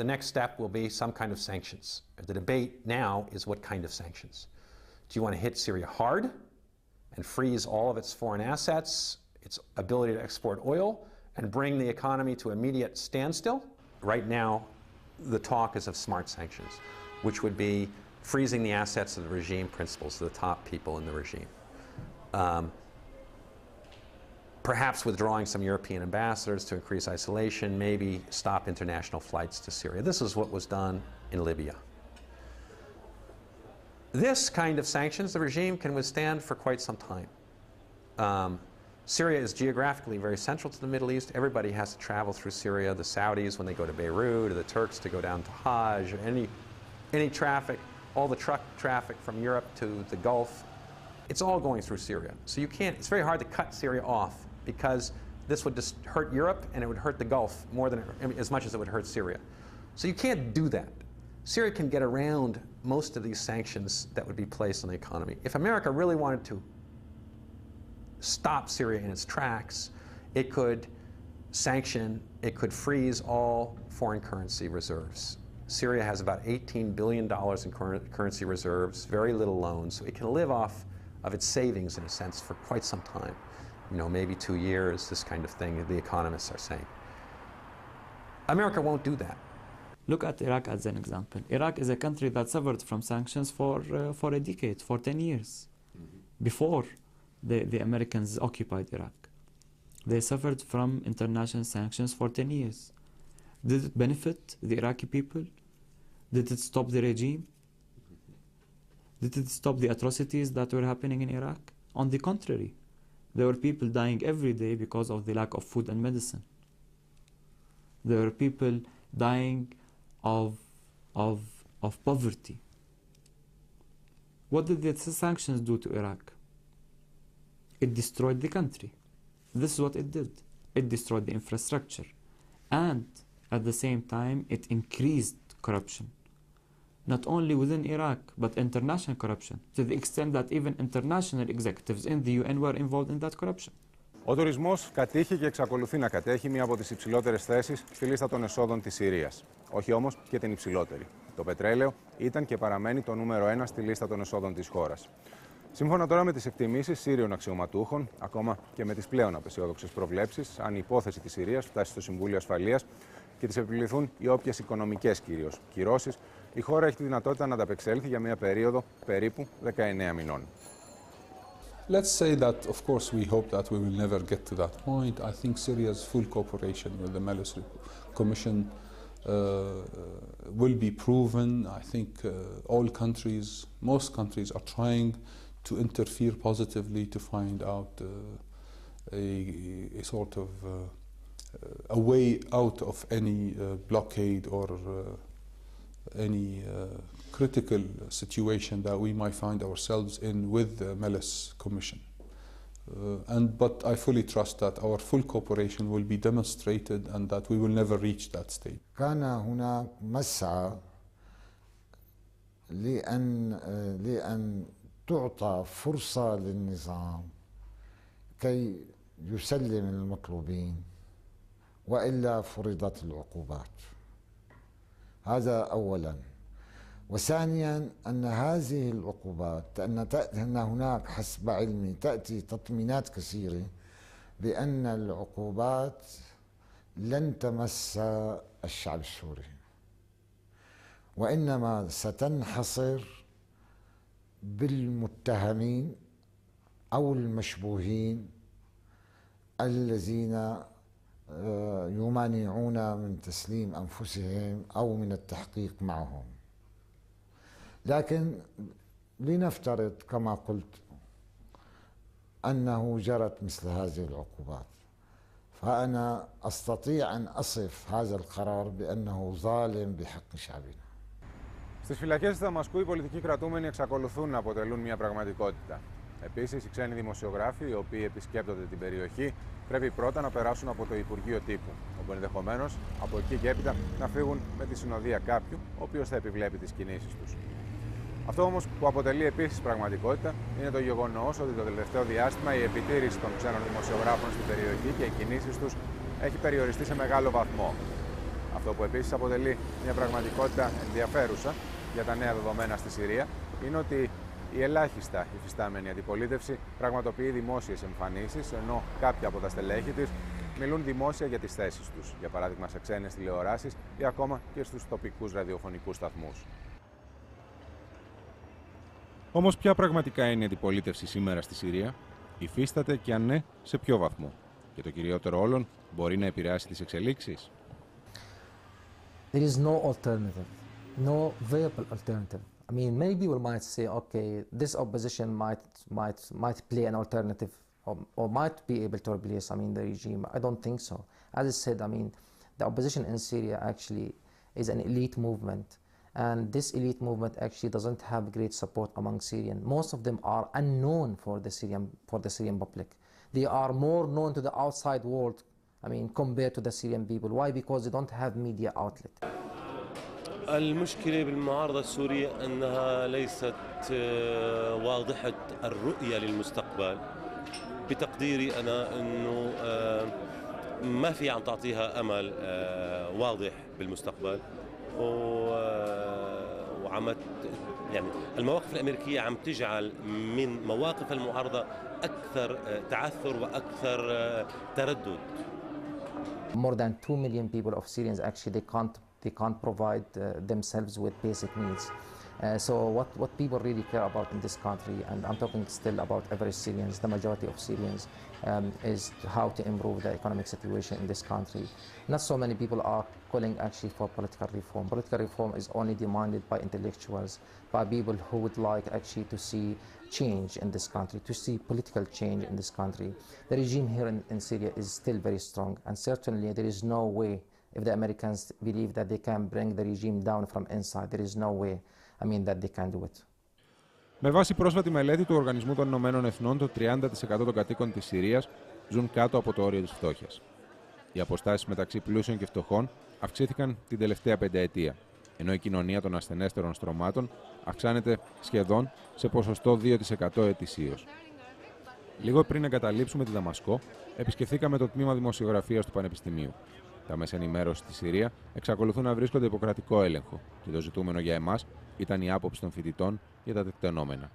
the next step will be some kind of sanctions. The debate now is what kind of sanctions. Do you want to hit Syria hard and freeze all of its foreign assets, its ability to export oil, and bring the economy to immediate standstill? Right now, the talk is of smart sanctions, which would be freezing the assets of the regime principals, of the top people in the regime. Perhaps withdrawing some European ambassadors to increase isolation, maybe stop international flights to Syria. This is what was done in Libya. This kind of sanctions the regime can withstand for quite some time. Syria is geographically very central to the Middle East. Everybody has to travel through Syria. The Saudis when they go to Beirut, or the Turks to go down to Hajj, or any traffic, all the truck traffic from Europe to the Gulf, it's all going through Syria. So you can't, it's very hard to cut Syria off, because this would just hurt Europe and it would hurt the Gulf more than as much as it would hurt Syria. So you can't do that. Syria can get around most of these sanctions that would be placed on the economy. If America really wanted to stop Syria in its tracks, it could sanction, it could freeze all foreign currency reserves. Syria has about $18 billion in currency reserves, very little loans, so it can live off of its savings in a sense for quite some time. You know, maybe 2 years, this kind of thing, the economists are saying. America won't do that. Look at Iraq as an example. Iraq is a country that suffered from sanctions for a decade, for 10 years, before the Americans occupied Iraq. They suffered from international sanctions for 10 years. Did it benefit the Iraqi people? Did it stop the regime? Did it stop the atrocities that were happening in Iraq? On the contrary, there were people dying every day because of the lack of food and medicine. There were people dying of poverty. What did the sanctions do to Iraq? It destroyed the country. This is what it did. It destroyed the infrastructure. And at the same time, it increased corruption. Not only within Iraq, but international corruption, to the extent that even international executives in the UN were involved in that corruption. Ο τουρισμός κατήχε και εξακολουθεί να κατέχει μία από τις υψηλότερες θέσεις στη λίστα των εσόδων της Συρίας. Όχι όμως και την υψηλότερη. Το πετρέλαιο ήταν και παραμένει το νούμερο 1 στη λίστα των εσόδων της χώρας. Σύμφωνα τώρα με τις εκτιμήσεις Σύριων αξιωματούχων, ακόμα και με τις πλέον απεσιόδοξες προβλέψεις, αν η υπόθεση της Συρίας φτάσει στο Συμβούλιο Ασφαλείας και της επιβληθούν οι όποιες οικονομικές κυρίως κυρώσεις, η χώρα έχει τη δυνατότητα να ανταπεξέλθει για μια περίοδο περίπου 19 μηνών. Let's say that, of course, we hope that we will never get to that point. I think Syria's full cooperation with the Melis Commission will be proven. I think all countries, most countries are trying to interfere positively to find out a sort of a way out of any blockade or any critical situation that we might find ourselves in with the Melis Commission. But I fully trust that our full cooperation will be demonstrated and that we will never reach that state. كان هناك مسعى لأن تعطى فرصة للنظام كي يسلم المطلوبين وإلا فرضت العقوبات. هذا أولاً. وثانياً أن هذه العقوبات أن هناك حسب علمي تأتي تطمينات كثيرة بأن العقوبات لن تمس الشعب السوري، وإنما ستنحصر بالمتهمين أو المشبوهين الذين يمانعون من تسليم أنفسهم أو من التحقيق معهم. لكن لنفترض كما قلت أنه جرت مثل هذه العقوبات، فأنا أستطيع أن أصف هذا القرار بأنه ظالم بحق شعبنا. Στις φυλακές της Δαμασκού οι πολιτικοί κρατούμενοι εξακολουθούν να αποτελούν μια πραγματικότητα. Επίσης, οι ξένοι δημοσιογράφοι, οι οποίοι επισκέπτονται την περιοχή, πρέπει πρώτα να περάσουν από το Υπουργείο Τύπου, όπου ενδεχομένως από εκεί και έπειτα να φύγουν με τη συνοδεία κάποιου, ο οποίος θα επιβλέπει τις κινήσεις τους. Αυτό όμως που αποτελεί επίσης πραγματικότητα είναι το γεγονός ότι το τελευταίο διάστημα η επιτήρηση των ξένων δημοσιογράφων στην περιοχή και οι κινήσεις τους έχει περιοριστεί σε μεγάλο βαθμό. Αυτό που επίσης αποτελεί μια πραγματικότητα ενδιαφέρουσα για τα νέα δεδομένα στη Συρία είναι ότι η ελάχιστα υφιστάμενη αντιπολίτευση πραγματοποιεί δημόσιες εμφανίσεις, ενώ κάποια από τα στελέχη της μιλούν δημόσια για τις θέσεις τους, για παράδειγμα σε ξένες τηλεοράσεις ή ακόμα και στους τοπικούς ραδιοφωνικούς σταθμούς. Όμως ποια πραγματικά είναι η αντιπολίτευση σήμερα στη Συρία, υφίσταται και αν ναι, σε ποιο βαθμό? Και το κυριότερο όλων, μπορεί να επηρεάσει τις εξελίξεις? There is no alternative, no viable alternative. I mean, many people might say, okay, this opposition might play an alternative or might be able to replace, the regime. I don't think so. As I said, the opposition in Syria actually is an elite movement. And this elite movement actually doesn't have great support among Syrians. Most of them are unknown for the Syrian public. They are more known to the outside world, compared to the Syrian people. Why? Because they don't have media outlet. المشكلة بالمعارضة السورية أنها ليست واضحة الرؤية للمستقبل. بتقديري أنا أنه ما في عم تعطيها أمل واضح بالمستقبل، وعم المواقف الأمريكية عم تجعل من مواقف المعارضة أكثر تعثر وأكثر تردد. More than 2 million people of Syrians actually they can't provide themselves with basic needs. So what people really care about in this country, and I'm talking still about average Syrians, the majority of Syrians, is how to improve the economic situation in this country. Not so many people are calling actually for political reform. Political reform is only demanded by intellectuals, by people who would like actually to see change in this country, to see political change in this country. The regime here in Syria is still very strong, and certainly there is no way, if the Americans believe that they can bring the regime down from inside, there is no way, that they can do it. Με βάση πρόσφατη μελέτη του Οργανισμού των Ηνωμένων Εθνών, το 30% των κατοίκων της Συρίας ζουν κάτω από το όριο της φτώχειας. Οι αποστάσεις μεταξύ πλούσιων και φτωχών αυξήθηκαν την τελευταία πενταετία, ενώ η κοινωνία των ασθενέστερων στρωμάτων αυξάνεται σχεδόν σε ποσοστό 2% ετησίως. Λίγο πριν εγκαταλείψουμε τη Δαμασκό, επισκεφθήκαμε το τμήμα δημοσιογραφίας του Πανεπιστημίου. Τα μέσα ενημέρωση στη Συρία εξακολουθούν να βρίσκονται υπό κρατικό έλεγχο και το ζητούμενο για εμάς ήταν η άποψη των φοιτητών για τα τεκτενόμενα.